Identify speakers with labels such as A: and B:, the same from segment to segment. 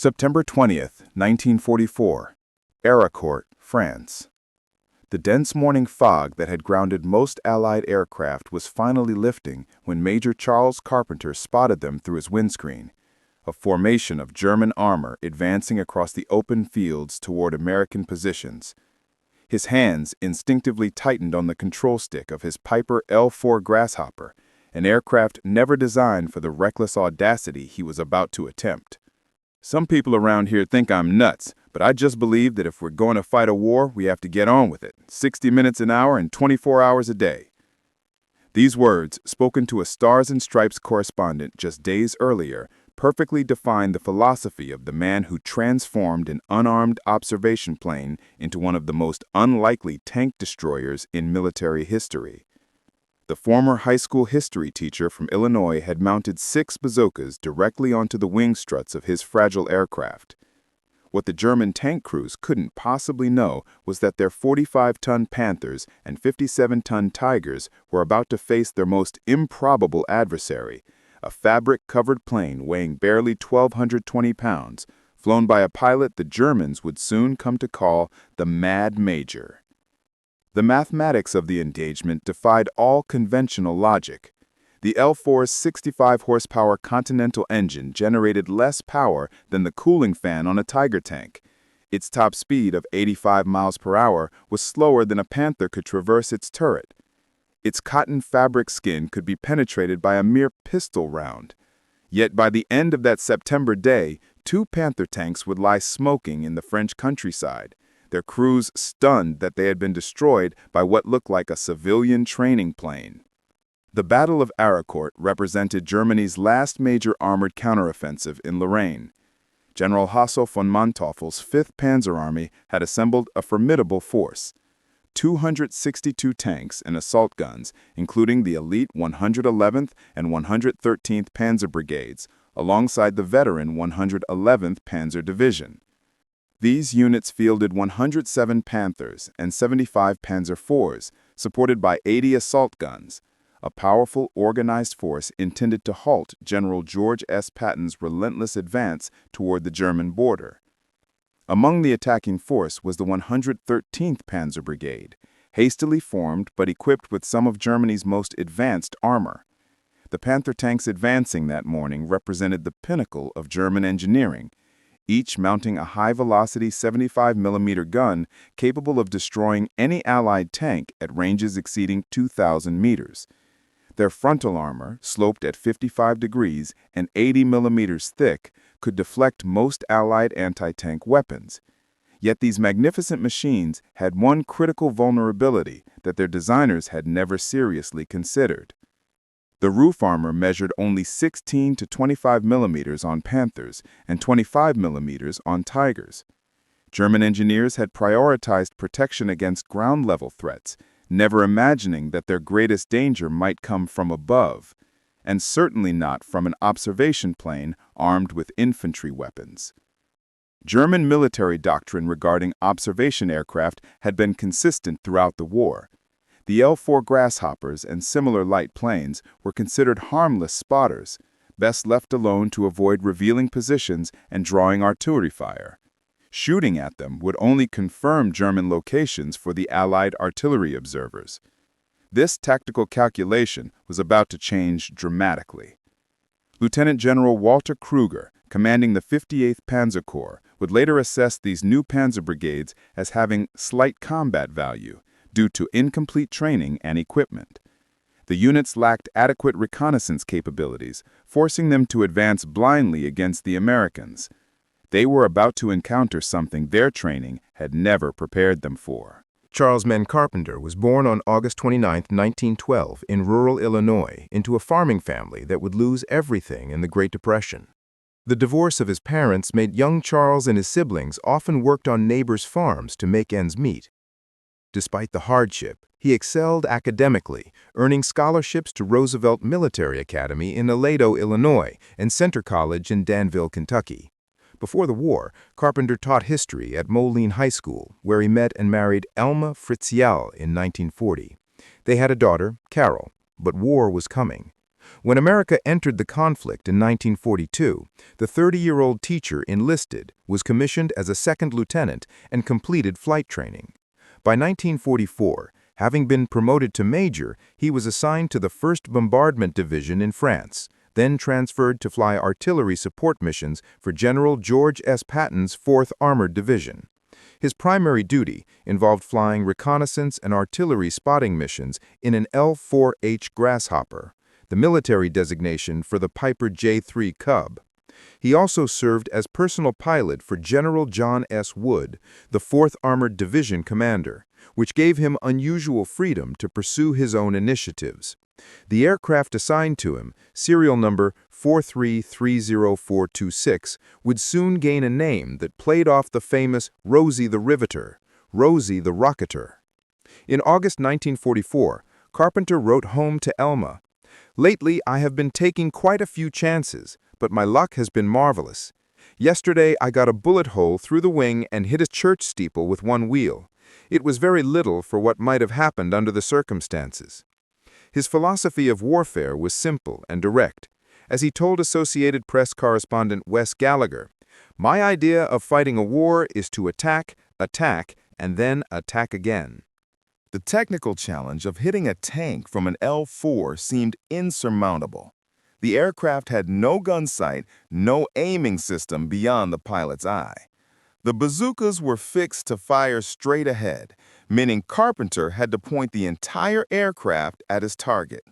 A: September 20th, 1944, Ericourt, France. The dense morning fog that had grounded most Allied aircraft was finally lifting when Major Charles Carpenter spotted them through his windscreen, a formation of German armor advancing across the open fields toward American positions. His hands instinctively tightened on the control stick of his Piper L-4 Grasshopper, an aircraft never designed for the reckless audacity he was about to attempt. Some people around here think I'm nuts, but I just believe that if we're going to fight a war, we have to get on with it, 60 minutes an hour and 24 hours a day. These words, spoken to a Stars and Stripes correspondent just days earlier, perfectly define the philosophy of the man who transformed an unarmed observation plane into one of the most unlikely tank destroyers in military history. The former high school history teacher from Illinois had mounted 6 bazookas directly onto the wing struts of his fragile aircraft. What the German tank crews couldn't possibly know was that their 45-ton Panthers and 57-ton Tigers were about to face their most improbable adversary, a fabric-covered plane weighing barely 1,220 pounds, flown by a pilot the Germans would soon come to call the Mad Major. The mathematics of the engagement defied all conventional logic. The L-4's 65-horsepower Continental engine generated less power than the cooling fan on a Tiger tank. Its top speed of 85 miles per hour was slower than a Panther could traverse its turret. Its cotton fabric skin could be penetrated by a mere pistol round. Yet by the end of that September day, 2 Panther tanks would lie smoking in the French countryside, their crews stunned that they had been destroyed by what looked like a civilian training plane. The Battle of Ericourt represented Germany's last major armored counteroffensive in Lorraine. General Hasso von Manteuffel's 5th Panzer Army had assembled a formidable force: 262 tanks and assault guns, including the elite 111th and 113th Panzer Brigades, alongside the veteran 111th Panzer Division. These units fielded 107 Panthers and 75 Panzer IVs, supported by 80 assault guns, a powerful, organized force intended to halt General George S. Patton's relentless advance toward the German border. Among the attacking force was the 113th Panzer Brigade, hastily formed but equipped with some of Germany's most advanced armor. The Panther tanks advancing that morning represented the pinnacle of German engineering, each mounting a high-velocity 75mm gun capable of destroying any Allied tank at ranges exceeding 2,000 meters. Their frontal armor, sloped at 55 degrees and 80 millimeters thick, could deflect most Allied anti-tank weapons. Yet these magnificent machines had one critical vulnerability that their designers had never seriously considered. The roof armor measured only 16 to 25 millimeters on Panthers and 25 millimeters on Tigers. German engineers had prioritized protection against ground-level threats, never imagining that their greatest danger might come from above, and certainly not from an observation plane armed with infantry weapons. German military doctrine regarding observation aircraft had been consistent throughout the war. The L-4 Grasshoppers and similar light planes were considered harmless spotters, best left alone to avoid revealing positions and drawing artillery fire. Shooting at them would only confirm German locations for the Allied artillery observers. This tactical calculation was about to change dramatically. Lieutenant General Walter Kruger, commanding the 58th Panzer Corps, would later assess these new panzer brigades as having slight combat value, due to incomplete training and equipment. The units lacked adequate reconnaissance capabilities, forcing them to advance blindly against the Americans. They were about to encounter something their training had never prepared them for.
B: Charles Carpenter was born on August 29, 1912, in rural Illinois, into a farming family that would lose everything in the Great Depression. The divorce of his parents made young Charles and his siblings often worked on neighbors' farms to make ends meet. Despite the hardship, he excelled academically, earning scholarships to Roosevelt Military Academy in Aledo, Illinois, and Center College in Danville, Kentucky. Before the war, Carpenter taught history at Moline High School, where he met and married Elma Fritzial in 1940. They had a daughter, Carol, but war was coming. When America entered the conflict in 1942, the 30-year-old teacher enlisted, was commissioned as a second lieutenant, and completed flight training. By 1944, having been promoted to major, he was assigned to the 1st Bombardment Division in France, then transferred to fly artillery support missions for General George S. Patton's 4th Armored Division. His primary duty involved flying reconnaissance and artillery spotting missions in an L-4 Grasshopper, the military designation for the Piper J-3 Cub. He also served as personal pilot for General John S. Wood, the 4th Armored Division commander, which gave him unusual freedom to pursue his own initiatives. The aircraft assigned to him, serial number 4330426, would soon gain a name that played off the famous Rosie the Riveter, Rosie the Rocketer. In August 1944, Carpenter wrote home to Elma, "Lately, I have been taking quite a few chances, but my luck has been marvelous. Yesterday, I got a bullet hole through the wing and hit a church steeple with one wheel. It was very little for what might have happened under the circumstances." His philosophy of warfare was simple and direct. As he told Associated Press correspondent Wes Gallagher, "My idea of fighting a war is to attack, and then attack again."
A: The technical challenge of hitting a tank from an L-4 seemed insurmountable. The aircraft had no gun sight, no aiming system beyond the pilot's eye. The bazookas were fixed to fire straight ahead, meaning Carpenter had to point the entire aircraft at his target.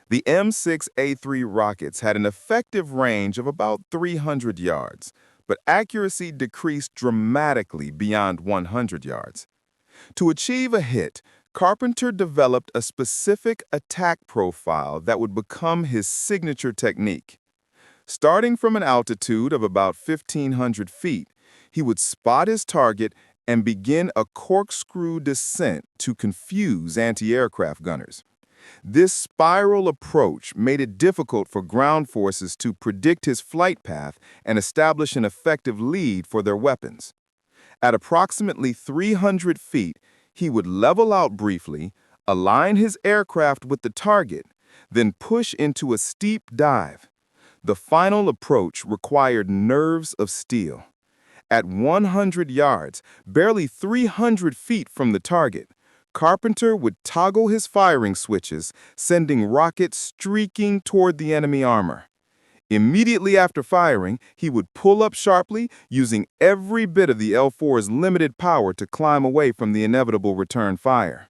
A: The M6A3 rockets had an effective range of about 300 yards, but accuracy decreased dramatically beyond 100 yards. To achieve a hit, Carpenter developed a specific attack profile that would become his signature technique. Starting from an altitude of about 1,500 feet, he would spot his target and begin a corkscrew descent to confuse anti-aircraft gunners. This spiral approach made it difficult for ground forces to predict his flight path and establish an effective lead for their weapons. At approximately 300 feet, he would level out briefly, align his aircraft with the target, then push into a steep dive. The final approach required nerves of steel. At 100 yards, barely 300 feet from the target, Carpenter would toggle his firing switches, sending rockets streaking toward the enemy armor. Immediately after firing, he would pull up sharply, using every bit of the L-4's limited power to climb away from the inevitable return fire.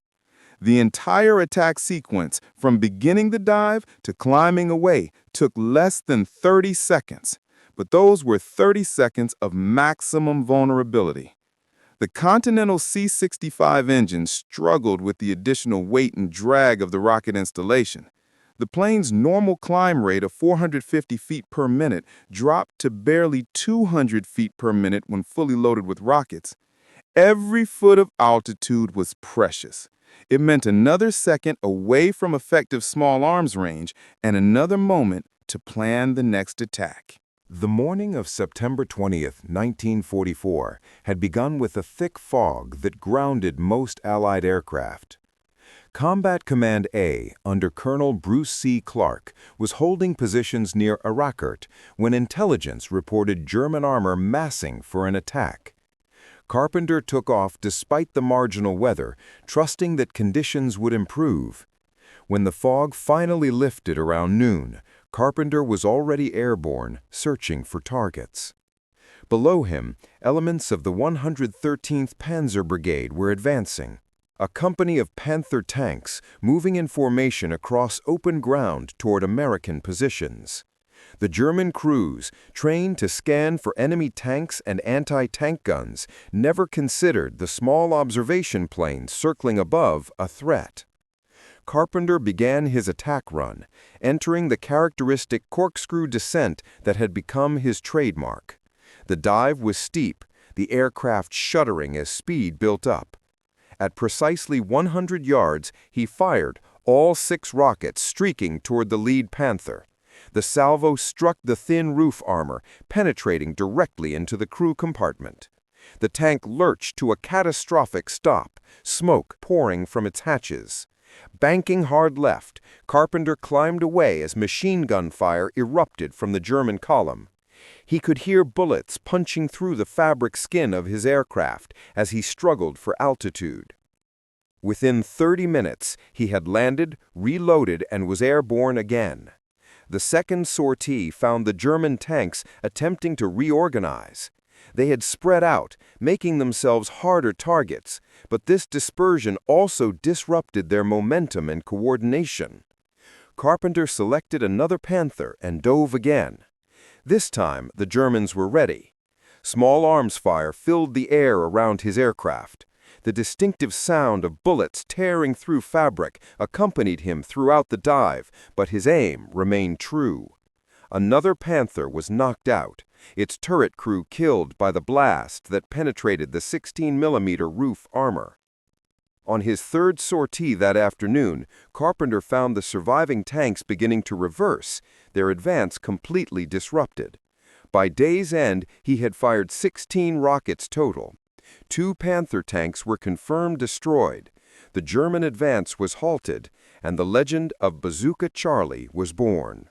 A: The entire attack sequence, from beginning the dive to climbing away, took less than 30 seconds. But those were 30 seconds of maximum vulnerability. The Continental C-65 engine struggled with the additional weight and drag of the rocket installation. The plane's normal climb rate of 450 feet per minute dropped to barely 200 feet per minute when fully loaded with rockets. Every foot of altitude was precious. It meant another second away from effective small arms range and another moment to plan the next attack. The morning of September 20th, 1944, had begun with a thick fog that grounded most Allied aircraft. Combat Command A, under Colonel Bruce C. Clark, was holding positions near Arakert when intelligence reported German armor massing for an attack. Carpenter took off despite the marginal weather, trusting that conditions would improve. When the fog finally lifted around noon, Carpenter was already airborne, searching for targets. Below him, elements of the 113th Panzer Brigade were advancing, a company of Panther tanks moving in formation across open ground toward American positions. The German crews, trained to scan for enemy tanks and anti-tank guns, never considered the small observation plane circling above a threat. Carpenter began his attack run, entering the characteristic corkscrew descent that had become his trademark. The dive was steep, the aircraft shuddering as speed built up. At precisely 100 yards, he fired, all 6 rockets streaking toward the lead Panther. The salvo struck the thin roof armor, penetrating directly into the crew compartment. The tank lurched to a catastrophic stop, smoke pouring from its hatches.
C: Banking hard left, Carpenter climbed away as machine gun fire erupted from the German column. He could hear bullets punching through the fabric skin of his aircraft as he struggled for altitude. Within 30 minutes, he had landed, reloaded, and was airborne again. The second sortie found the German tanks attempting to reorganize. They had spread out, making themselves harder targets, but this dispersion also disrupted their momentum and coordination. Carpenter selected another Panther and dove again. This time, the Germans were ready. Small arms fire filled the air around his aircraft. The distinctive sound of bullets tearing through fabric accompanied him throughout the dive, but his aim remained true. Another Panther was knocked out, its turret crew killed by the blast that penetrated the 16mm roof armor. On his third sortie that afternoon, Carpenter found the surviving tanks beginning to reverse, their advance completely disrupted. By day's end, he had fired 16 rockets total. 2 Panther tanks were confirmed destroyed. The German advance was halted, and the legend of Bazooka Charlie was born.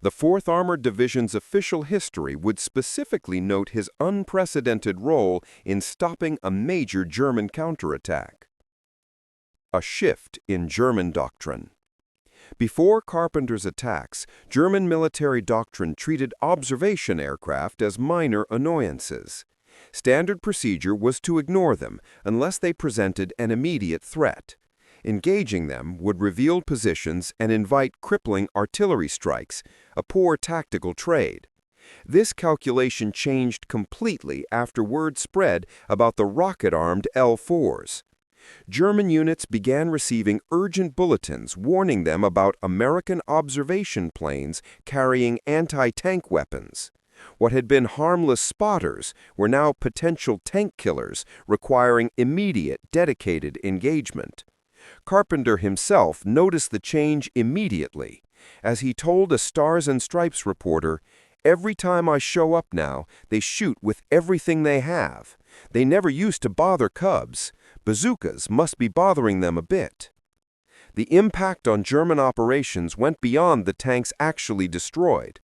C: The 4th Armored Division's official history would specifically note his unprecedented role in stopping a major German counterattack. A shift in German doctrine. Before Carpenter's attacks, German military doctrine treated observation aircraft as minor annoyances. Standard procedure was to ignore them unless they presented an immediate threat. Engaging them would reveal positions and invite crippling artillery strikes, a poor tactical trade. This calculation changed completely after word spread about the rocket-armed L-4s. German units began receiving urgent bulletins warning them about American observation planes carrying anti-tank weapons. What had been harmless spotters were now potential tank killers requiring immediate, dedicated engagement. Carpenter himself noticed the change immediately. As he told a Stars and Stripes reporter, "Every time I show up now, they shoot with everything they have. They never used to bother Cubs. Bazookas must be bothering them a bit." The impact on German operations went beyond the tanks actually destroyed.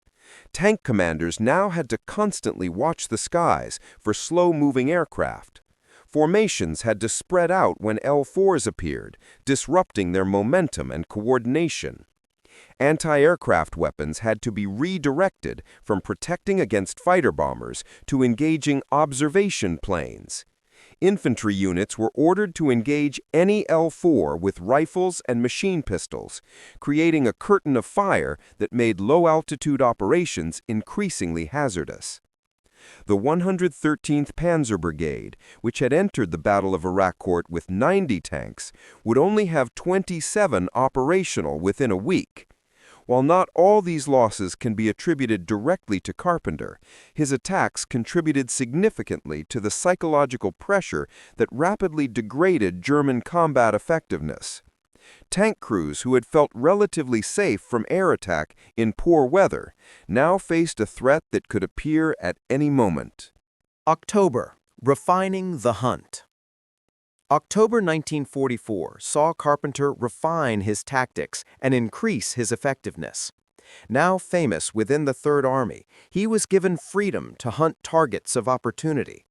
C: Tank commanders now had to constantly watch the skies for slow-moving aircraft. Formations had to spread out when L-4s appeared, disrupting their momentum and coordination. Anti-aircraft weapons had to be redirected from protecting against fighter bombers to engaging observation planes. Infantry units were ordered to engage any L-4 with rifles and machine pistols, creating a curtain of fire that made low-altitude operations increasingly hazardous. The 113th Panzer Brigade, which had entered the Battle of Aracourt with 90 tanks, would only have 27 operational within a week. While not all these losses can be attributed directly to Carpenter, his attacks contributed significantly to the psychological pressure that rapidly degraded German combat effectiveness. Tank crews who had felt relatively safe from air attack in poor weather now faced a threat that could appear at any moment.
D: October. Refining the hunt. October 1944 saw Carpenter refine his tactics and increase his effectiveness. Now famous within the Third Army, he was given freedom to hunt targets of opportunity.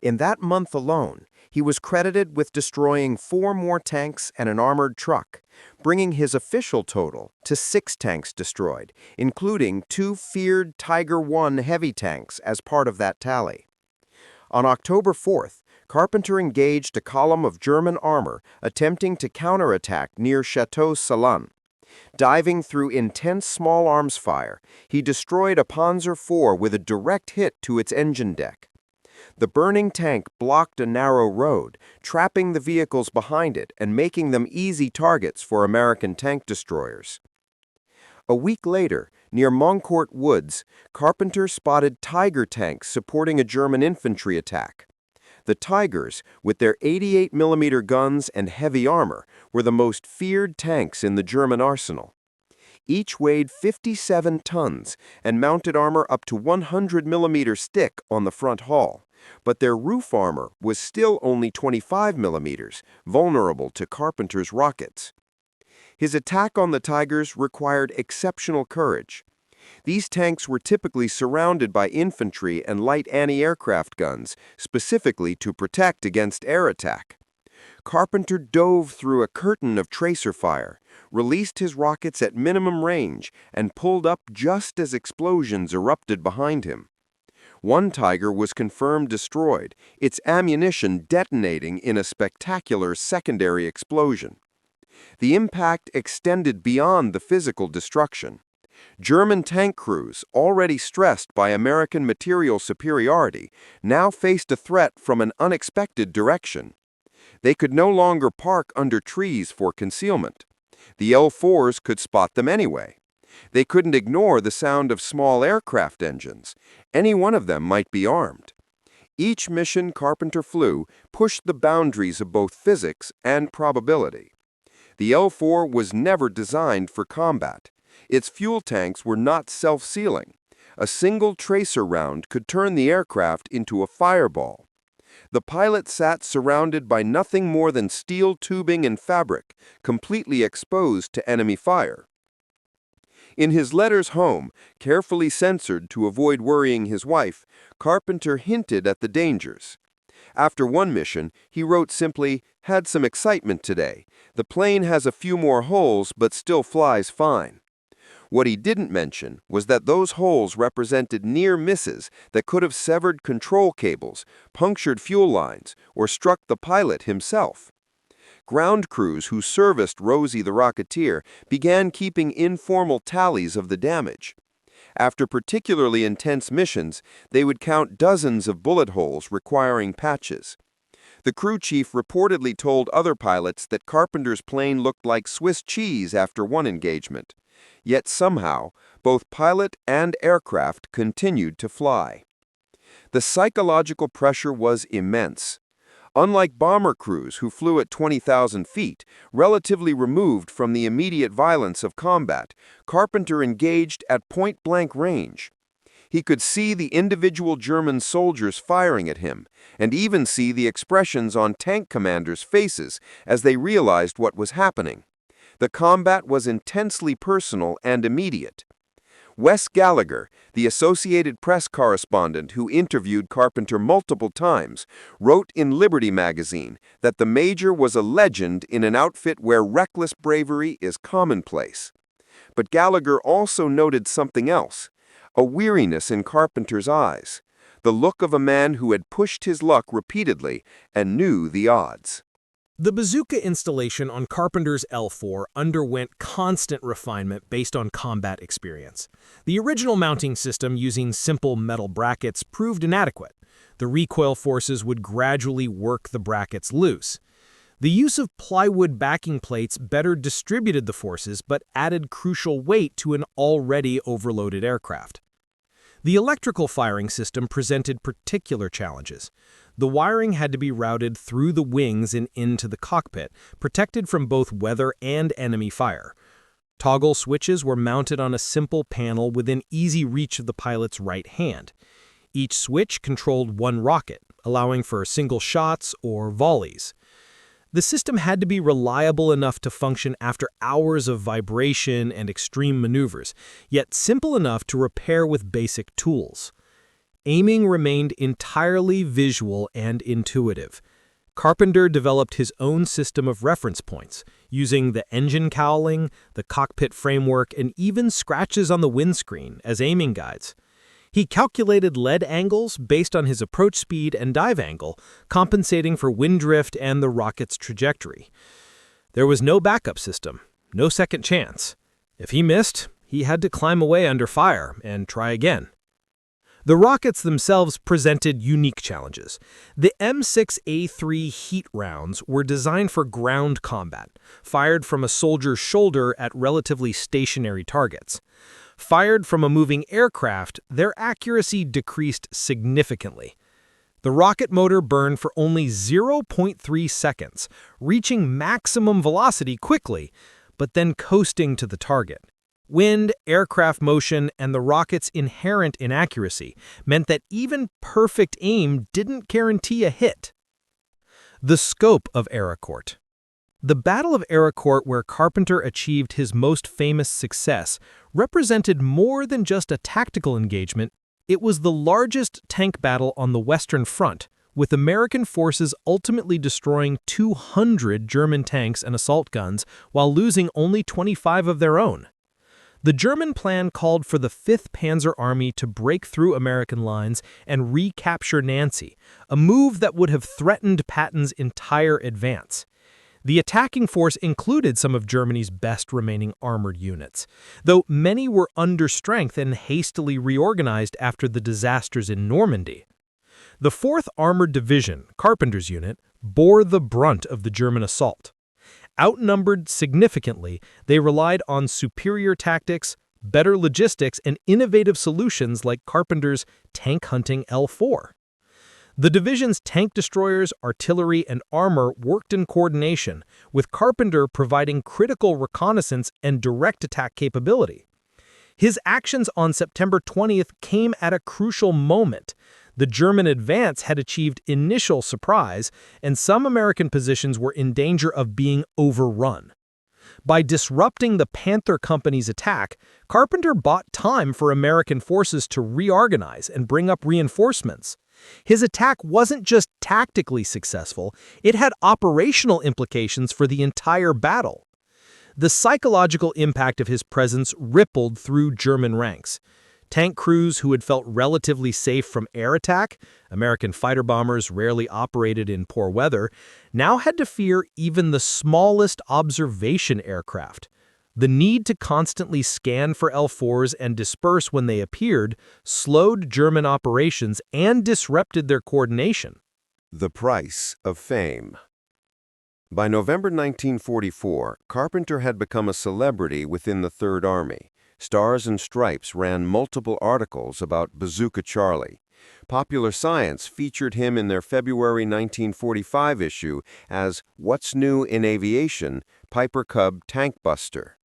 D: In that month alone, he was credited with destroying 4 more tanks and an armored truck, bringing his official total to 6 tanks destroyed, including 2 feared Tiger I heavy tanks as part of that tally. On October 4th, Carpenter engaged a column of German armor attempting to counterattack near Chateau Salon. Diving through intense small arms fire, he destroyed a Panzer IV with a direct hit to its engine deck. The burning tank blocked a narrow road, trapping the vehicles behind it and making them easy targets for American tank destroyers. A week later, near Moncourt Woods, Carpenter spotted Tiger tanks supporting a German infantry attack. The Tigers, with their 88mm guns and heavy armor, were the most feared tanks in the German arsenal. Each weighed 57 tons and mounted armor up to 100mm stick on the front hull, but their roof armor was still only 25mm, vulnerable to Carpenter's rockets.
C: His attack on the Tigers required exceptional courage. These tanks were typically surrounded by infantry and light anti-aircraft guns, specifically to protect against air attack. Carpenter dove through a curtain of tracer fire, released his rockets at minimum range, and pulled up just as explosions erupted behind him. One Tiger was confirmed destroyed, its ammunition detonating in a spectacular secondary explosion. The impact extended beyond the physical destruction. German tank crews, already stressed by American material superiority, now faced a threat from an unexpected direction. They could no longer park under trees for concealment. The L-4s could spot them anyway. They couldn't ignore the sound of small aircraft engines. Any one of them might be armed. Each mission Carpenter flew pushed the boundaries of both physics and probability. The L-4 was never designed for combat. Its fuel tanks were not self-sealing. A single tracer round could turn the aircraft into a fireball. The pilot sat surrounded by nothing more than steel tubing and fabric, completely exposed to enemy fire. In his letters home, carefully censored to avoid worrying his wife, Carpenter hinted at the dangers. After one mission, he wrote simply, "Had some excitement today. The plane has a few more holes but still flies fine." What he didn't mention was that those holes represented near misses that could have severed control cables, punctured fuel lines, or struck the pilot himself. Ground crews who serviced Rosie the Rocketeer began keeping informal tallies of the damage. After particularly intense missions, they would count dozens of bullet holes requiring patches. The crew chief reportedly told other pilots that Carpenter's plane looked like Swiss cheese after one engagement. Yet somehow, both pilot and aircraft continued to fly. The psychological pressure was immense. Unlike bomber crews who flew at 20,000 feet, relatively removed from the immediate violence of combat, Carpenter engaged at point-blank range. He could see the individual German soldiers firing at him, and even see the expressions on tank commanders' faces as they realized what was happening. The combat was intensely personal and immediate. Wes Gallagher, the Associated Press correspondent who interviewed Carpenter multiple times, wrote in Liberty magazine that the Major was a legend in an outfit where reckless bravery is commonplace. But Gallagher also noted something else, a weariness in Carpenter's eyes, the look of a man who had pushed his luck repeatedly and knew the odds.
E: The bazooka installation on Carpenter's L-4 underwent constant refinement based on combat experience. The original mounting system using simple metal brackets proved inadequate. The recoil forces would gradually work the brackets loose. The use of plywood backing plates better distributed the forces but added crucial weight to an already overloaded aircraft. The electrical firing system presented particular challenges. The wiring had to be routed through the wings and into the cockpit, protected from both weather and enemy fire. Toggle switches were mounted on a simple panel within easy reach of the pilot's right hand. Each switch controlled one rocket, allowing for single shots or volleys. The system had to be reliable enough to function after hours of vibration and extreme maneuvers, yet simple enough to repair with basic tools. Aiming remained entirely visual and intuitive. Carpenter developed his own system of reference points, using the engine cowling, the cockpit framework, and even scratches on the windscreen as aiming guides. He calculated lead angles based on his approach speed and dive angle, compensating for wind drift and the rocket's trajectory. There was no backup system, no second chance. If he missed, he had to climb away under fire and try again. The rockets themselves presented unique challenges. The M6A3 heat rounds were designed for ground combat, fired from a soldier's shoulder at relatively stationary targets. Fired from a moving aircraft, their accuracy decreased significantly. The rocket motor burned for only 0.3 seconds, reaching maximum velocity quickly, but then coasting to the target. Wind, aircraft motion, and the rocket's inherent inaccuracy meant that even perfect aim didn't guarantee a hit. The scope of Aerocourt. The Battle of Eracourt, where Carpenter achieved his most famous success, represented more than just a tactical engagement. It was the largest tank battle on the Western Front, with American forces ultimately destroying 200 German tanks and assault guns while losing only 25 of their own. The German plan called for the 5th Panzer Army to break through American lines and recapture Nancy, a move that would have threatened Patton's entire advance. The attacking force included some of Germany's best remaining armored units, though many were understrength and hastily reorganized after the disasters in Normandy. The 4th Armored Division, Carpenter's unit, bore the brunt of the German assault. Outnumbered significantly, they relied on superior tactics, better logistics, and innovative solutions like Carpenter's tank-hunting L-4. The division's tank destroyers, artillery, and armor worked in coordination, with Carpenter providing critical reconnaissance and direct attack capability. His actions on September 20th came at a crucial moment. The German advance had achieved initial surprise, and some American positions were in danger of being overrun. By disrupting the Panther Company's attack, Carpenter bought time for American forces to reorganize and bring up reinforcements. His attack wasn't just tactically successful, it had operational implications for the entire battle. The psychological impact of his presence rippled through German ranks. Tank crews who had felt relatively safe from air attack, American fighter bombers rarely operated in poor weather, now had to fear even the smallest observation aircraft. The need to constantly scan for L-4s and disperse when they appeared slowed German operations and disrupted their coordination.
C: The price of fame. By November 1944, Carpenter had become a celebrity within the Third Army. Stars and Stripes ran multiple articles about Bazooka Charlie. Popular Science featured him in their February 1945 issue as What's New in Aviation, Piper Cub Tank Buster.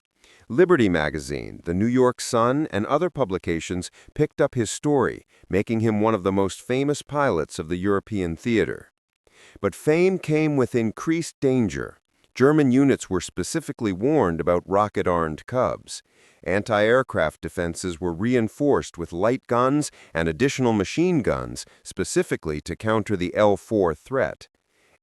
C: Liberty Magazine, the New York Sun, and other publications picked up his story, making him one of the most famous pilots of the European theater. But fame came with increased danger. German units were specifically warned about rocket-armed Cubs. Anti-aircraft defenses were reinforced with light guns and additional machine guns, specifically to counter the L-4 threat.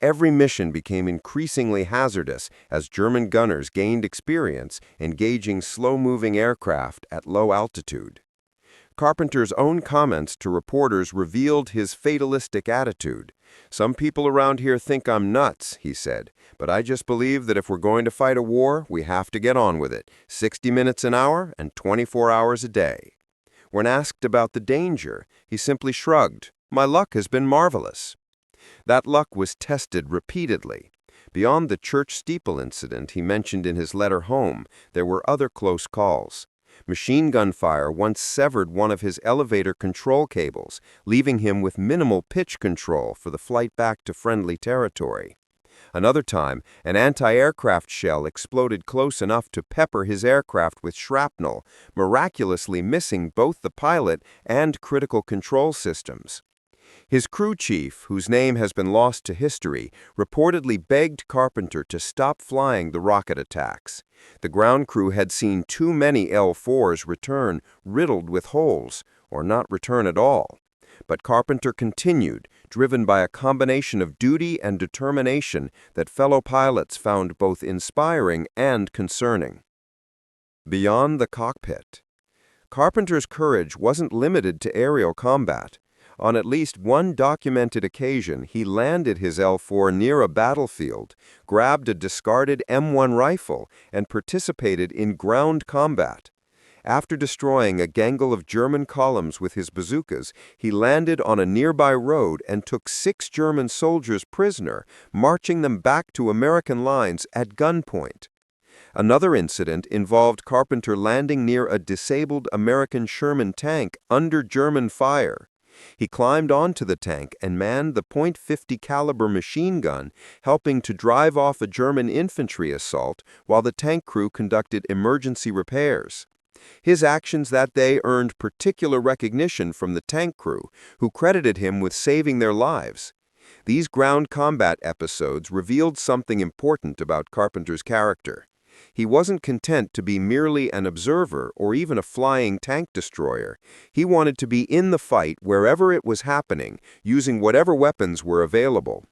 C: Every mission became increasingly hazardous as German gunners gained experience engaging slow-moving aircraft at low altitude. Carpenter's own comments to reporters revealed his fatalistic attitude. "Some people around here think I'm nuts," he said, "but I just believe that if we're going to fight a war, we have to get on with it, 60 minutes an hour and 24 hours a day." When asked about the danger, he simply shrugged, "My luck has been marvelous." That luck was tested repeatedly. Beyond the church steeple incident he mentioned in his letter home, there were other close calls. Machine gun fire once severed one of his elevator control cables, leaving him with minimal pitch control for the flight back to friendly territory. Another time, an anti-aircraft shell exploded close enough to pepper his aircraft with shrapnel, miraculously missing both the pilot and critical control systems. His crew chief, whose name has been lost to history, reportedly begged Carpenter to stop flying the rocket attacks. The ground crew had seen too many L-4s return riddled with holes, or not return at all. But Carpenter continued, driven by a combination of duty and determination that fellow pilots found both inspiring and concerning. Beyond the cockpit. Carpenter's courage wasn't limited to aerial combat. On at least one documented occasion, he landed his L-4 near a battlefield, grabbed a discarded M1 rifle, and participated in ground combat. After destroying a gangle of German columns with his bazookas, he landed on a nearby road and took 6 German soldiers prisoner, marching them back to American lines at gunpoint. Another incident involved Carpenter landing near a disabled American Sherman tank under German fire. He climbed onto the tank and manned the .50 caliber machine gun, helping to drive off a German infantry assault while the tank crew conducted emergency repairs. His actions that day earned particular recognition from the tank crew, who credited him with saving their lives. These ground combat episodes revealed something important about Carpenter's character. He wasn't content to be merely an observer or even a flying tank destroyer. He wanted to be in the fight wherever it was happening, using whatever weapons were available.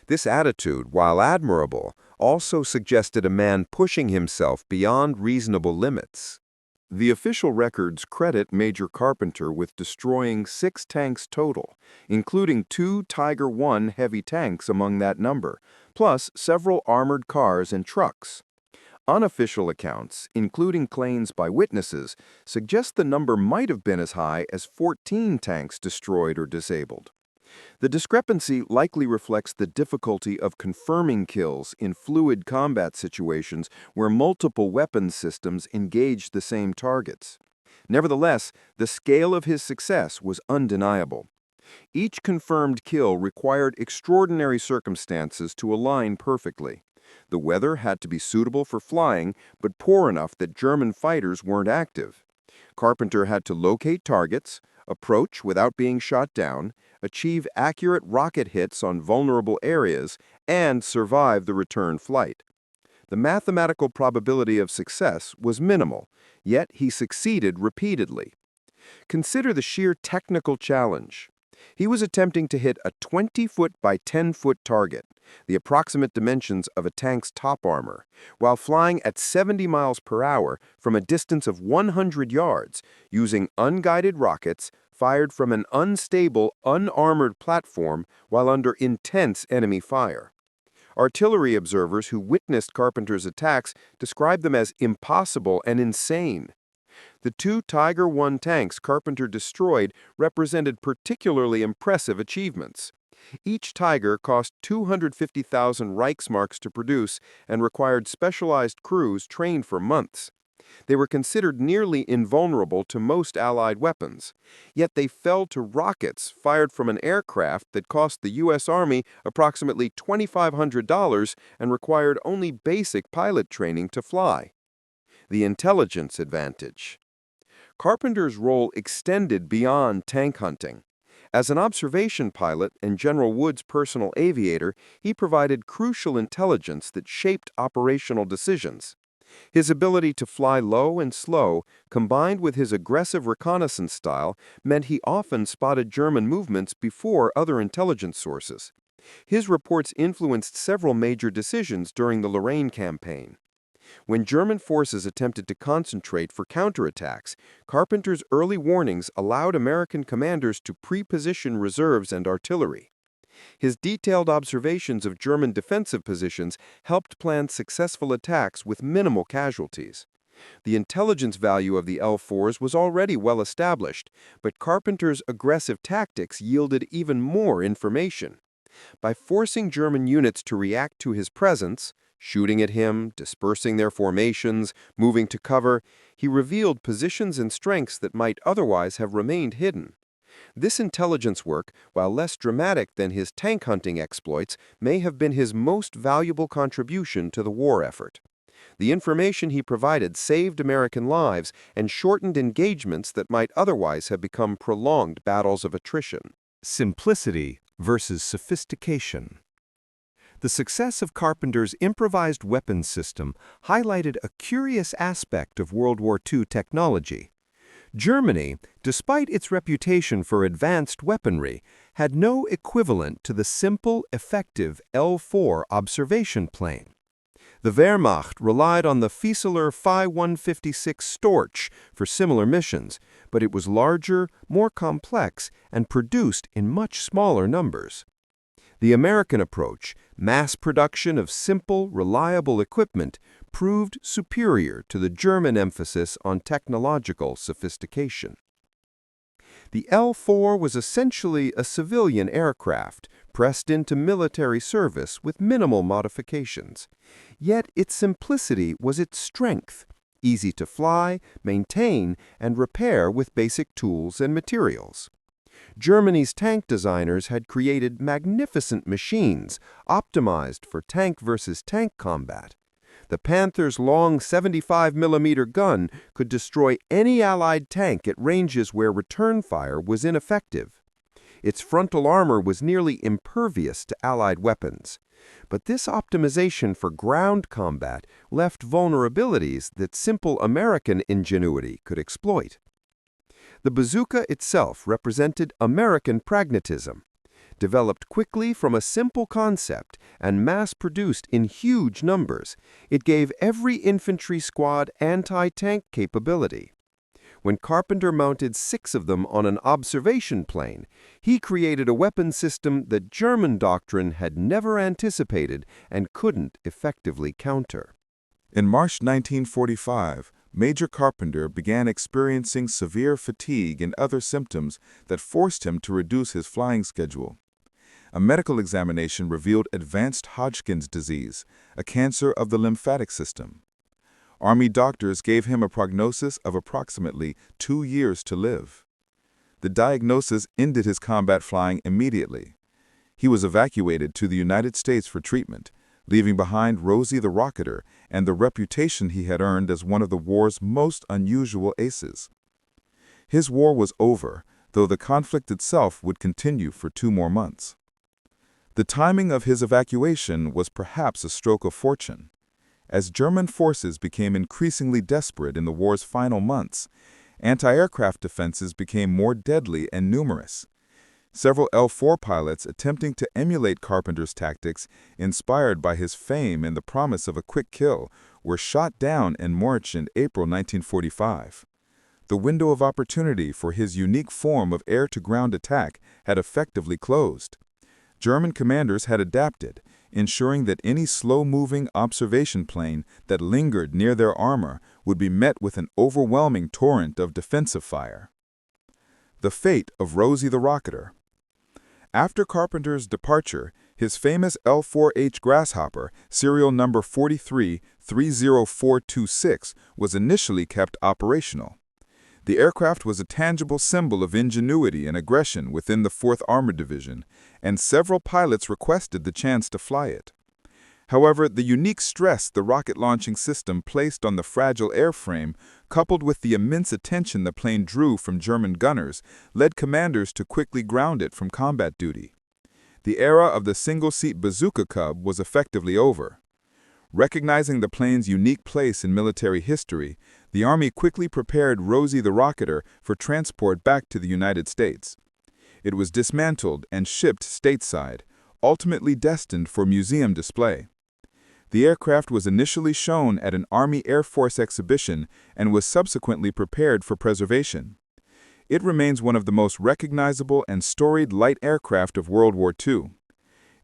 C: This attitude, while admirable, also suggested a man pushing himself beyond reasonable limits.
A: The official records credit Major Carpenter with destroying 6 tanks total, including 2 Tiger I heavy tanks among that number, plus several armored cars and trucks. Unofficial accounts, including claims by witnesses, suggest the number might have been as high as 14 tanks destroyed or disabled. The discrepancy likely reflects the difficulty of confirming kills in fluid combat situations where multiple weapons systems engage the same targets. Nevertheless, the scale of his success was undeniable. Each confirmed kill required extraordinary circumstances to align perfectly. The weather had to be suitable for flying, but poor enough that German fighters weren't active. Carpenter had to locate targets, approach without being shot down, achieve accurate rocket hits on vulnerable areas, and survive the return flight. The mathematical probability of success was minimal, yet he succeeded repeatedly. Consider the sheer technical challenge. He was attempting to hit a 20-foot by 10-foot target, the approximate dimensions of a tank's top armor, while flying at 70 miles per hour from a distance of 100 yards, using unguided rockets fired from an unstable, unarmored platform while under intense enemy fire. Artillery observers who witnessed Carpenter's attacks described them as impossible and insane. The 2 Tiger I tanks Carpenter destroyed represented particularly impressive achievements. Each Tiger cost 250,000 Reichsmarks to produce and required specialized crews trained for months. They were considered nearly invulnerable to most Allied weapons, yet they fell to rockets fired from an aircraft that cost the U.S. Army approximately $2,500 and required only basic pilot training to fly. The intelligence advantage. Carpenter's role extended beyond tank hunting. As an observation pilot and General Wood's personal aviator, he provided crucial intelligence that shaped operational decisions. His ability to fly low and slow, combined with his aggressive reconnaissance style, meant he often spotted German movements before other intelligence sources. His reports influenced several major decisions during the Lorraine campaign. When German forces attempted to concentrate for counterattacks, Carpenter's early warnings allowed American commanders to pre-position reserves and artillery. His detailed observations of German defensive positions helped plan successful attacks with minimal casualties. The intelligence value of the L-4s was already well established, but Carpenter's aggressive tactics yielded even more information. By forcing German units to react to his presence, shooting at him, dispersing their formations, moving to cover, he revealed positions and strengths that might otherwise have remained hidden. This intelligence work, while less dramatic than his tank hunting exploits, may have been his most valuable contribution to the war effort. The information he provided saved American lives and shortened engagements that might otherwise have become prolonged battles of attrition.
F: Simplicity versus sophistication. The success of Carpenter's improvised weapons system highlighted a curious aspect of World War II technology. Germany, despite its reputation for advanced weaponry, had no equivalent to the simple, effective L-4 observation plane. The Wehrmacht relied on the Fieseler Fi-156 Storch for similar missions, but it was larger, more complex, and produced in much smaller numbers. The American approach, mass production of simple, reliable equipment, proved superior to the German emphasis on technological sophistication. The L-4 was essentially a civilian aircraft, pressed into military service with minimal modifications. Yet its simplicity was its strength, easy to fly, maintain, and repair with basic tools and materials. Germany's tank designers had created magnificent machines optimized for tank versus tank combat. The Panther's long 75mm gun could destroy any Allied tank at ranges where return fire was ineffective.
C: Its frontal armor was nearly impervious to Allied weapons. But this optimization for ground combat left vulnerabilities that simple American ingenuity could exploit. The bazooka itself represented American pragmatism. Developed quickly from a simple concept and mass-produced in huge numbers, it gave every infantry squad anti-tank capability. When Carpenter mounted 6 of them on an observation plane, he created a weapon system that German doctrine had never anticipated and couldn't effectively counter.
A: In March 1945, Major Carpenter began experiencing severe fatigue and other symptoms that forced him to reduce his flying schedule. A medical examination revealed advanced Hodgkin's disease, a cancer of the lymphatic system. Army doctors gave him a prognosis of approximately 2 years to live. The diagnosis ended his combat flying immediately. He was evacuated to the United States for treatment, leaving behind Rosie the Rocketer and the reputation he had earned as one of the war's most unusual aces. His war was over, though the conflict itself would continue for 2 more months. The timing of his evacuation was perhaps a stroke of fortune. As German forces became increasingly desperate in the war's final months, anti-aircraft defenses became more deadly and numerous. Several L-4 pilots attempting to emulate Carpenter's tactics, inspired by his fame and the promise of a quick kill, were shot down in March and April 1945. The window of opportunity for his unique form of air-to-ground attack had effectively closed. German commanders had adapted, ensuring that any slow-moving observation plane that lingered near their armor would be met with an overwhelming torrent of defensive fire. The fate of Rosie the Rocketer. After Carpenter's departure, his famous L-4 Grasshopper, serial number 4330426, was initially kept operational. The aircraft was a tangible symbol of ingenuity and aggression within the 4th Armored Division, and several pilots requested the chance to fly it. However, the unique stress the rocket launching system placed on the fragile airframe, coupled with the immense attention the plane drew from German gunners, led commanders to quickly ground it from combat duty. The era of the single-seat bazooka cub was effectively over. Recognizing the plane's unique place in military history, the Army quickly prepared Rosie the Rocketer for transport back to the United States. It was dismantled and shipped stateside, ultimately destined for museum display. The aircraft was initially shown at an Army Air Force exhibition and was subsequently prepared for preservation. It remains one of the most recognizable and storied light aircraft of World War II.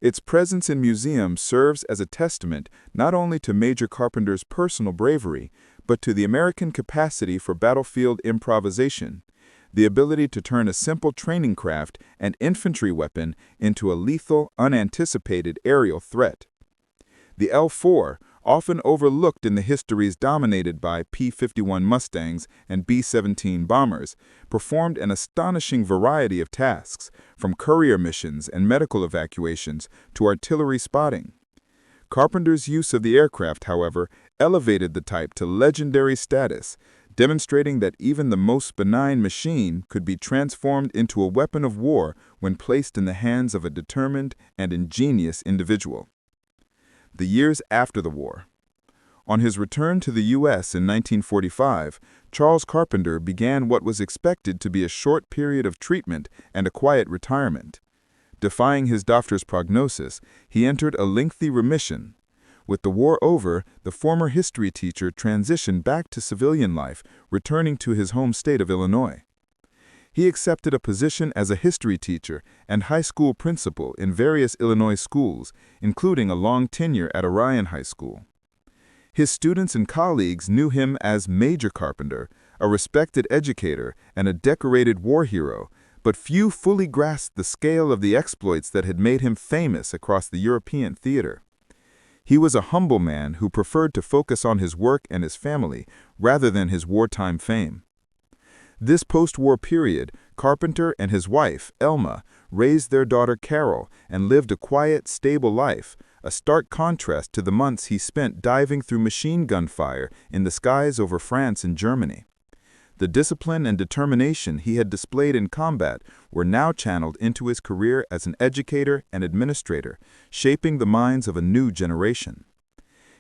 A: Its presence in museums serves as a testament not only to Major Carpenter's personal bravery, but to the American capacity for battlefield improvisation, the ability to turn a simple training craft and infantry weapon into a lethal, unanticipated aerial threat. The L-4, often overlooked in the histories dominated by P-51 Mustangs and B-17 bombers, performed an astonishing variety of tasks, from courier missions and medical evacuations to artillery spotting. Carpenter's use of the aircraft, however, elevated the type to legendary status, demonstrating that even the most benign machine could be transformed into a weapon of war when placed in the hands of a determined and ingenious individual. The years after the war. On his return to the U.S. in 1945, Charles Carpenter began what was expected to be a short period of treatment and a quiet retirement. Defying his doctor's prognosis, he entered a lengthy remission. With the war over, the former history teacher transitioned back to civilian life, returning to his home state of Illinois. He accepted a position as a history teacher and high school principal in various Illinois schools, including a long tenure at Orion High School. His students and colleagues knew him as Major Carpenter, a respected educator and a decorated war hero, but few fully grasped the scale of the exploits that had made him famous across the European theater. He was a humble man who preferred to focus on his work and his family rather than his wartime fame. This post-war period, Carpenter and his wife, Elma, raised their daughter Carol and lived a quiet, stable life, a stark contrast to the months he spent diving through machine gun fire in the skies over France and Germany. The discipline and determination he had displayed in combat were now channeled into his career as an educator and administrator, shaping the minds of a new generation.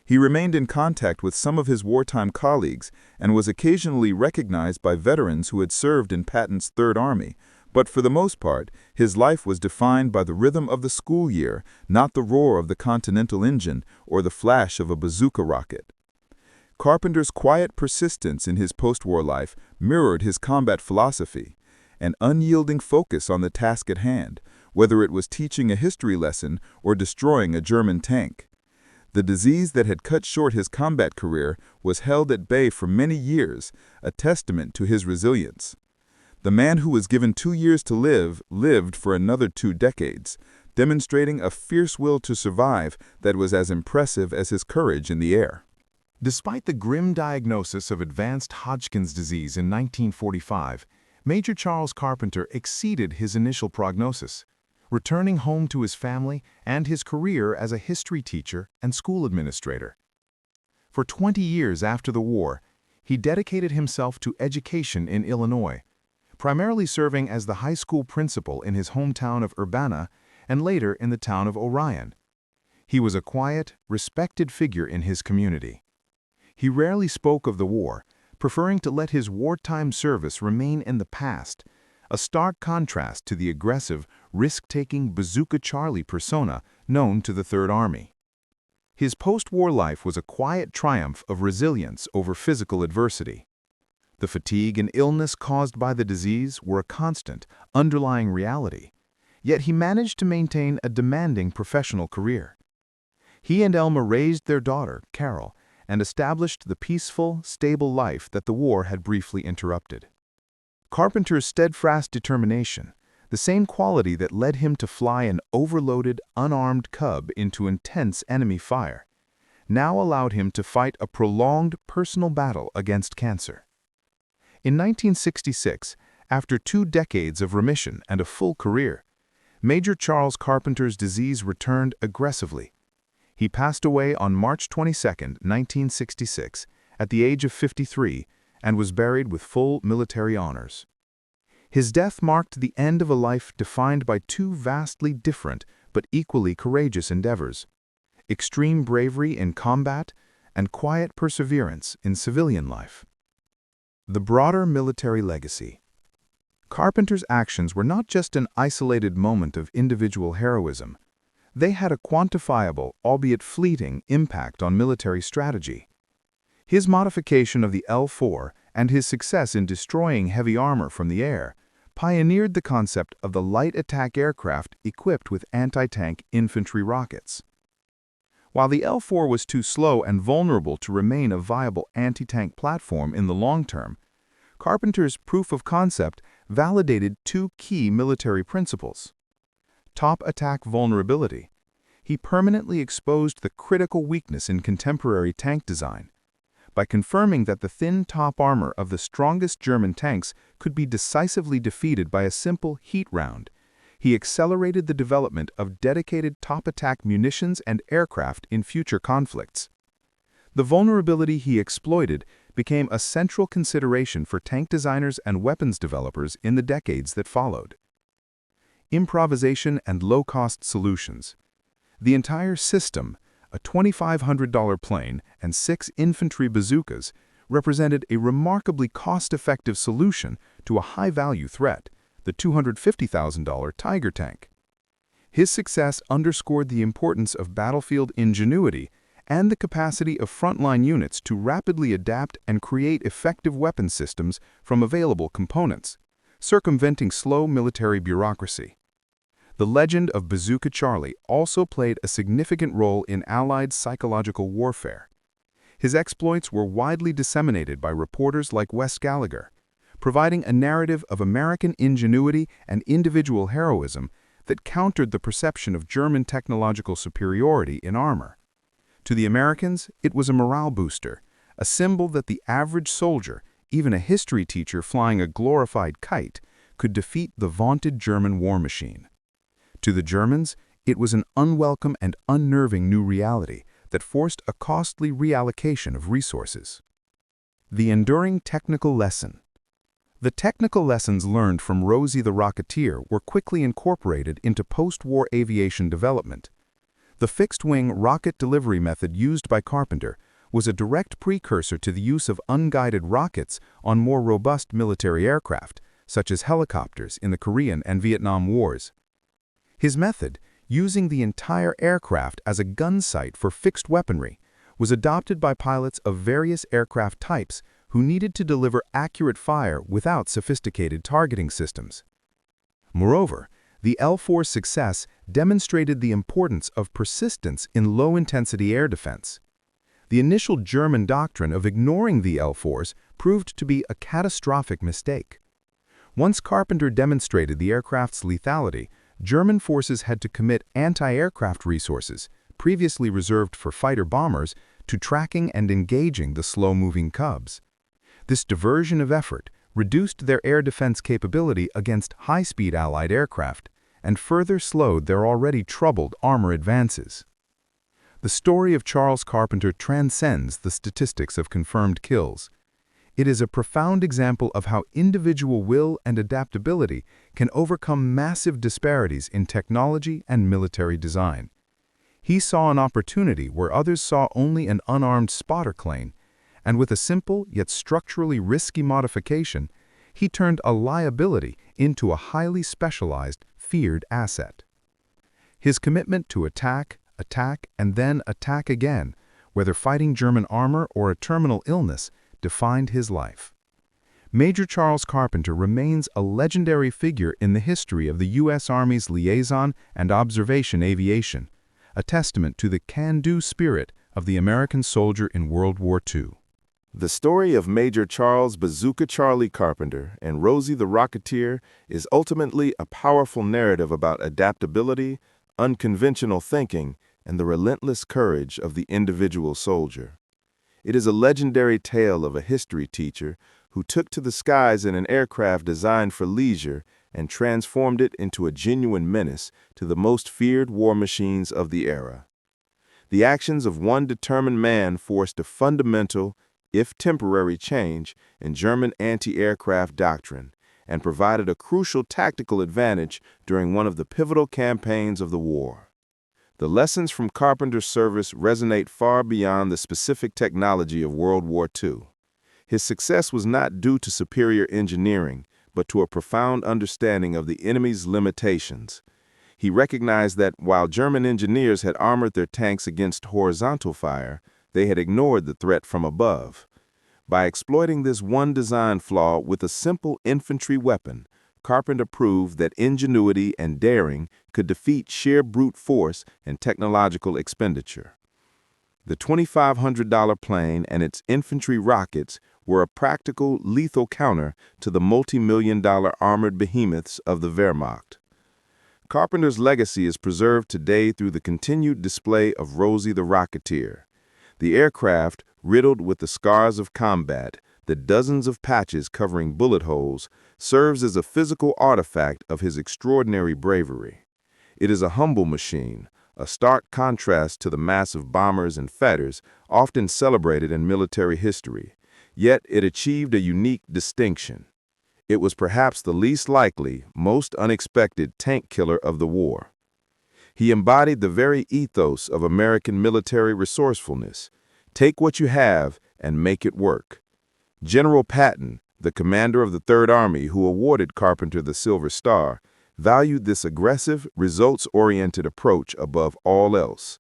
A: He remained in contact with some of his wartime colleagues and was occasionally recognized by veterans who had served in Patton's Third Army, but for the most part, his life was defined by the rhythm of the school year, not the roar of the Continental engine or the flash of a bazooka rocket. Carpenter's quiet persistence in his post-war life mirrored his combat philosophy, an unyielding focus on the task at hand, whether it was teaching a history lesson or destroying a German tank. The disease that had cut short his combat career was held at bay for many years, a testament to his resilience. The man who was given 2 years to live lived for another 2 decades, demonstrating a fierce will to survive that was as impressive as his courage in the air.
B: Despite the grim diagnosis of advanced Hodgkin's disease in 1945, Major Charles Carpenter exceeded his initial prognosis, returning home to his family and his career as a history teacher and school administrator. For 20 years after the war, he dedicated himself to education in Illinois, primarily serving as the high school principal in his hometown of Urbana and later in the town of Orion. He was a quiet, respected figure in his community. He rarely spoke of the war, preferring to let his wartime service remain in the past, a stark contrast to the aggressive, risk-taking Bazooka Charlie persona known to the Third Army. His post-war life was a quiet triumph of resilience over physical adversity. The fatigue and illness caused by the disease were a constant, underlying reality, yet he managed to maintain a demanding professional career. He and Elma raised their daughter, Carol, and established the peaceful, stable life that the war had briefly interrupted. Carpenter's steadfast determination, the same quality that led him to fly an overloaded, unarmed Cub into intense enemy fire, now allowed him to fight a prolonged personal battle against cancer. In 1966, after 2 decades of remission and a full career, Major Charles Carpenter's disease returned aggressively. He passed away on March 22, 1966, at the age of 53, and was buried with full military honors. His death marked the end of a life defined by 2 vastly different but equally courageous endeavors: extreme bravery in combat and quiet perseverance in civilian life. The broader military legacy. Carpenter's actions were not just an isolated moment of individual heroism. They had a quantifiable, albeit fleeting, impact on military strategy. His modification of the L-4 and his success in destroying heavy armor from the air pioneered the concept of the light attack aircraft equipped with anti-tank infantry rockets. While the L-4 was too slow and vulnerable to remain a viable anti-tank platform in the long term, Carpenter's proof of concept validated 2 key military principles. Top attack vulnerability. He permanently exposed the critical weakness in contemporary tank design. By confirming that the thin top armor of the strongest German tanks could be decisively defeated by a simple heat round, he accelerated the development of dedicated top-attack munitions and aircraft in future conflicts. The vulnerability he exploited became a central consideration for tank designers and weapons developers in the decades that followed. Improvisation and low-cost solutions. The entire system, a $2,500 plane and 6 infantry bazookas, represented a remarkably cost-effective solution to a high-value threat, the $250,000 Tiger tank. His success underscored the importance of battlefield ingenuity and the capacity of frontline units to rapidly adapt and create effective weapon systems from available components, circumventing slow military bureaucracy. The legend of Bazooka Charlie also played a significant role in Allied psychological warfare. His exploits were widely disseminated by reporters like Wes Gallagher, providing a narrative of American ingenuity and individual heroism that countered the perception of German technological superiority in armor. To the Americans, it was a morale booster, a symbol that the average soldier, even a history teacher flying a glorified kite, could defeat the vaunted German war machine. To the Germans, it was an unwelcome and unnerving new reality that forced a costly reallocation of resources. The enduring technical lesson. The technical lessons learned from Rosie the Rocketeer were quickly incorporated into post-war aviation development. The fixed-wing rocket delivery method used by Carpenter was a direct precursor to the use of unguided rockets on more robust military aircraft, such as helicopters in the Korean and Vietnam Wars. His method, using the entire aircraft as a gun sight for fixed weaponry, was adopted by pilots of various aircraft types who needed to deliver accurate fire without sophisticated targeting systems. Moreover, the L-4's success demonstrated the importance of persistence in low-intensity air defense. The initial German doctrine of ignoring the L-4s proved to be a catastrophic mistake. Once Carpenter demonstrated the aircraft's lethality, German forces had to commit anti-aircraft resources, previously reserved for fighter-bombers, to tracking and engaging the slow-moving Cubs. This diversion of effort reduced their air defense capability against high-speed Allied aircraft and further slowed their already troubled armor advances. The story of Charles Carpenter transcends the statistics of confirmed kills. It is a profound example of how individual will and adaptability can overcome massive disparities in technology and military design. He saw an opportunity where others saw only an unarmed spotter plane, and with a simple yet structurally risky modification, he turned a liability into a highly specialized, feared asset. His commitment to attack, and then attack again, whether fighting German armor or a terminal illness, defined his life. Major Charles Carpenter remains a legendary figure in the history of the U.S. Army's liaison and observation aviation, a testament to the can-do spirit of the American soldier in World War II.
A: The story of Major Charles Bazooka Charlie Carpenter and Rosie the Rocketeer is ultimately a powerful narrative about adaptability, unconventional thinking, and the relentless courage of the individual soldier. It is a legendary tale of a history teacher who took to the skies in an aircraft designed for leisure and transformed it into a genuine menace to the most feared war machines of the era. The actions of one determined man forced a fundamental, if temporary, change in German anti-aircraft doctrine and provided a crucial tactical advantage during one of the pivotal campaigns of the war. The lessons from Carpenter's service resonate far beyond the specific technology of World War II. His success was not due to superior engineering, but to a profound understanding of the enemy's limitations. He recognized that while German engineers had armored their tanks against horizontal fire, they had ignored the threat from above. By exploiting this one design flaw with a simple infantry weapon, Carpenter proved that ingenuity and daring could defeat sheer brute force and technological expenditure. The $2,500 plane and its infantry rockets were a practical, lethal counter to the multi-million-dollar armored behemoths of the Wehrmacht. Carpenter's legacy is preserved today through the continued display of Rosie the Rocketeer. The aircraft, riddled with the scars of combat, the dozens of patches covering bullet holes, serves as a physical artifact of his extraordinary bravery. It is a humble machine, a stark contrast to the massive bombers and fighters often celebrated in military history, yet it achieved a unique distinction. It was perhaps the least likely, most unexpected tank killer of the war. He embodied the very ethos of American military resourcefulness. Take what you have and make it work. General Patton, the commander of the Third Army who awarded Carpenter the Silver Star, valued this aggressive, results-oriented approach above all else.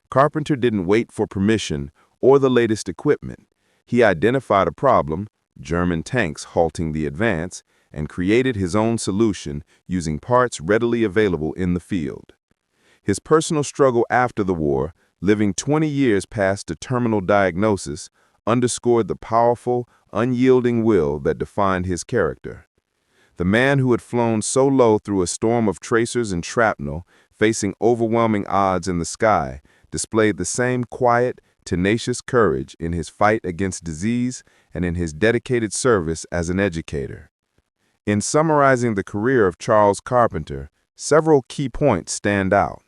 A: Carpenter didn't wait for permission or the latest equipment. He identified a problem, German tanks halting the advance, and created his own solution using parts readily available in the field. His personal struggle after the war, living 20 years past a terminal diagnosis, underscored the powerful, unyielding will that defined his character. The man who had flown so low through a storm of tracers and shrapnel, facing overwhelming odds in the sky, displayed the same quiet, tenacious courage in his fight against disease and in his dedicated service as an educator. In summarizing the career of Charles Carpenter, several key points stand out.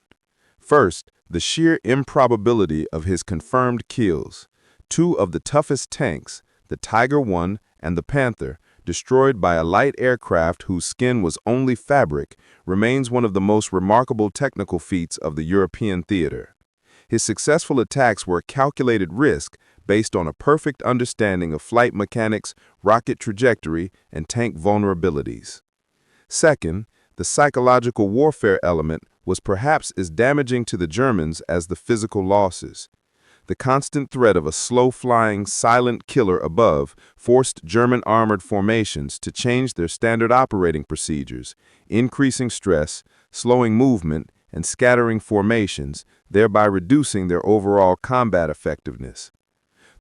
A: First, the sheer improbability of his confirmed kills. Two of the toughest tanks, the Tiger I and the Panther, destroyed by a light aircraft whose skin was only fabric, remains one of the most remarkable technical feats of the European theater. His successful attacks were a calculated risk based on a perfect understanding of flight mechanics, rocket trajectory, and tank vulnerabilities. Second, the psychological warfare element was perhaps as damaging to the Germans as the physical losses. The constant threat of a slow-flying, silent killer above forced German armored formations to change their standard operating procedures, increasing stress, slowing movement, and scattering formations, thereby reducing their overall combat effectiveness.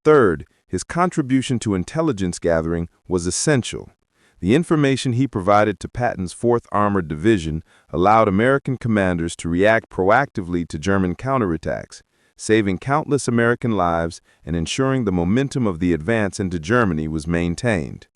A: Third, his contribution to intelligence gathering was essential. The information he provided to Patton's 4th Armored Division allowed American commanders to react proactively to German counterattacks, saving countless American lives and ensuring the momentum of the advance into Germany was maintained.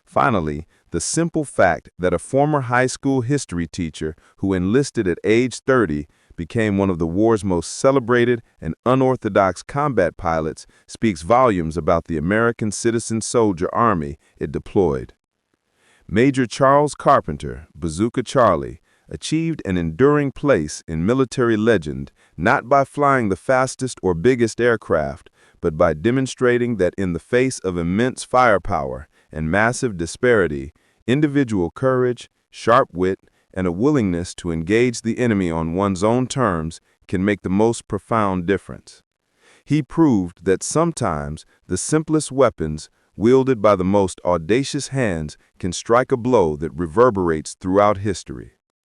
A: Finally, the simple fact that a former high school history teacher who enlisted at age 30 became one of the war's most celebrated and unorthodox combat pilots speaks volumes about the American citizen soldier army it deployed. Major Charles Carpenter, Bazooka Charlie, achieved an enduring place in military legend not by flying the fastest or biggest aircraft, but by demonstrating that in the face of immense firepower and massive disparity, individual courage, sharp wit, and a willingness to engage the enemy on one's own terms can make the most profound difference. He proved that sometimes the simplest weapons, wielded by the most audacious hands, can strike a blow that reverberates throughout history.